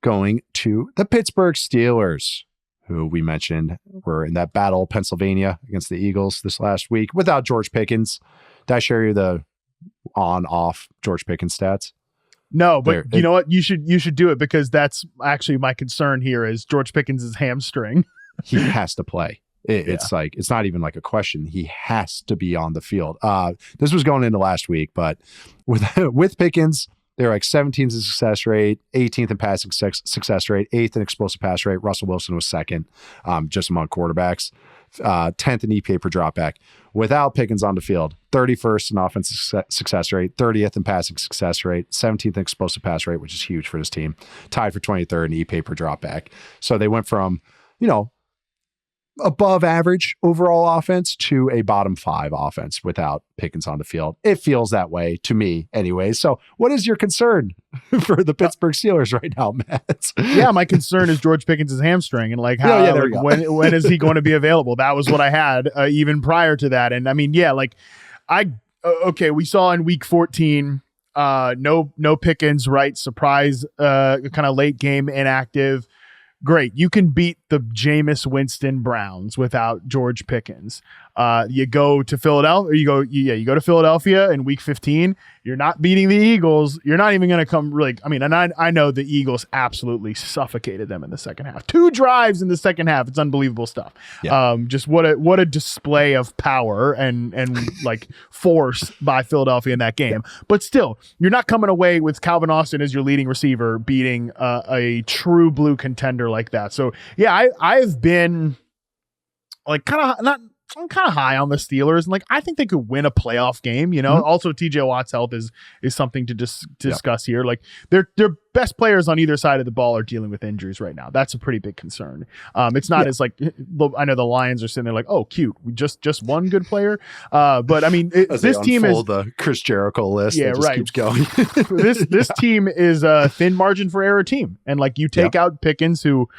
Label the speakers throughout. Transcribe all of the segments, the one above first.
Speaker 1: going to the Pittsburgh Steelers, who we mentioned were in that battle of Pennsylvania against the Eagles this last week without George Pickens. Did I share you the on-off George Pickens stats?
Speaker 2: No, but you know what? You should do it, because that's actually my concern here is George Pickens' hamstring.
Speaker 1: He has to play. It's like, it's not even like a question. He has to be on the field. This was going into last week, but with Pickens, they're like 17th in success rate, 18th in passing success rate, 8th in explosive pass rate. Russell Wilson was second, just among quarterbacks. 10th in EPA per dropback. Without Pickens on the field, 31st in offensive success rate, 30th in passing success rate, 17th in explosive pass rate, which is huge for this team, tied for 23rd in EPA per dropback. So they went from, above average overall offense to a bottom 5 offense without Pickens on the field. It feels that way to me anyway. So what is your concern for the Pittsburgh Steelers right now, Matt?
Speaker 2: Yeah, my concern is George Pickens' hamstring and like how when is he going to be available? That was what I had even prior to that. And I mean, yeah, like we saw in week 14, no Pickens, right? Surprise, kind of late game inactive. Great. You can beat the Jameis Winston Browns without George Pickens. You go to Philadelphia. You go to Philadelphia in week 15. You're not beating the Eagles. You're not even going to come really. I mean, and I know the Eagles absolutely suffocated them in the second half. 2 drives in the second half. It's unbelievable stuff. Yeah. Just what a display of power and like force by Philadelphia in that game. Yeah. But still, you're not coming away with Calvin Austin as your leading receiver beating a true blue contender like that. So yeah, I've been like I'm kind of high on the Steelers, and like I think they could win a playoff game. Mm-hmm. Also TJ Watt's health is something to discuss here. Like their best players on either side of the ball are dealing with injuries right now. That's a pretty big concern. It's not as like, I know the Lions are sitting there like, oh, cute, we just one good player. But I mean, this team is
Speaker 1: the Chris Jericho list. Yeah, right. Keeps going.
Speaker 2: this team is a thin margin for error team, and like you take out Pickens, who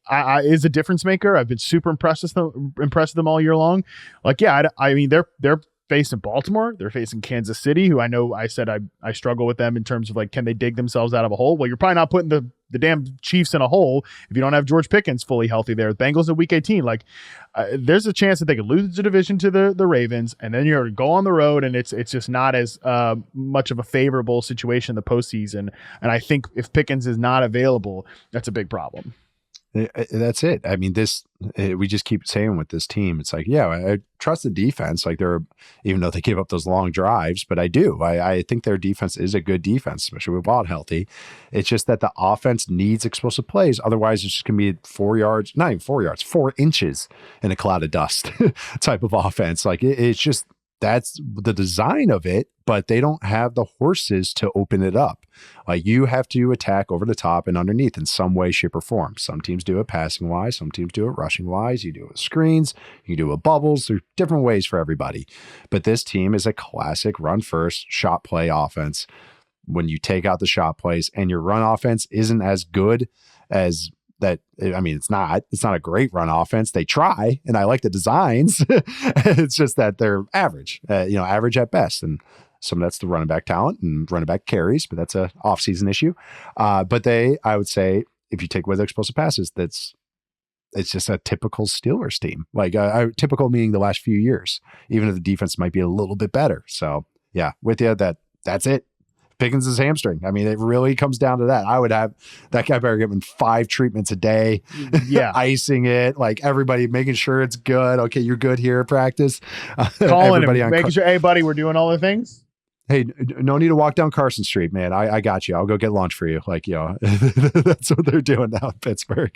Speaker 2: is a difference maker. I've been super impressed with them all year long. Like, yeah, I mean, they're facing Baltimore. They're facing Kansas City, who I know I said I struggle with them in terms of like, can they dig themselves out of a hole? Well, you're probably not putting the damn Chiefs in a hole if you don't have George Pickens fully healthy there. The Bengals at week 18, like there's a chance that they could lose the division to the Ravens, and then you're to go on the road, and it's just not as much of a favorable situation in the postseason. And I think if Pickens is not available, that's a big problem.
Speaker 1: That's it. I mean, we just keep saying with this team, it's like, yeah, I trust the defense. Like even though they give up those long drives, but I do. I think their defense is a good defense, especially with Watt healthy. It's just that the offense needs explosive plays. Otherwise, it's just going to be 4 yards, not even 4 yards, 4 inches in a cloud of dust type of offense. Like it's just, that's the design of it, but they don't have the horses to open it up. Like you have to attack over the top and underneath in some way, shape, or form. Some teams do it passing wise, some teams do it rushing wise. You do it with screens, you do it with bubbles. There's different ways for everybody. But this team is a classic run first, shot play offense. When you take out the shot plays and your run offense isn't as good as that, I mean, it's not a great run offense. They try, and I like the designs. It's just that they're average, average at best. And some of that's the running back talent and running back carries, but that's a off-season issue. But I would say, if you take away the explosive passes, it's just a typical Steelers team. Like typical meaning the last few years, even if the defense might be a little bit better. So yeah, with you, that's it. Pickens' hamstring. I mean, it really comes down to that. I would have that guy better get him 5 treatments a day. Yeah. Icing it, like everybody making sure it's good. Okay, you're good here at practice.
Speaker 2: Calling him, making sure, hey, buddy, we're doing all the things.
Speaker 1: Hey, no need to walk down Carson Street, man. I got you. I'll go get lunch for you. Like, that's what they're doing now in Pittsburgh.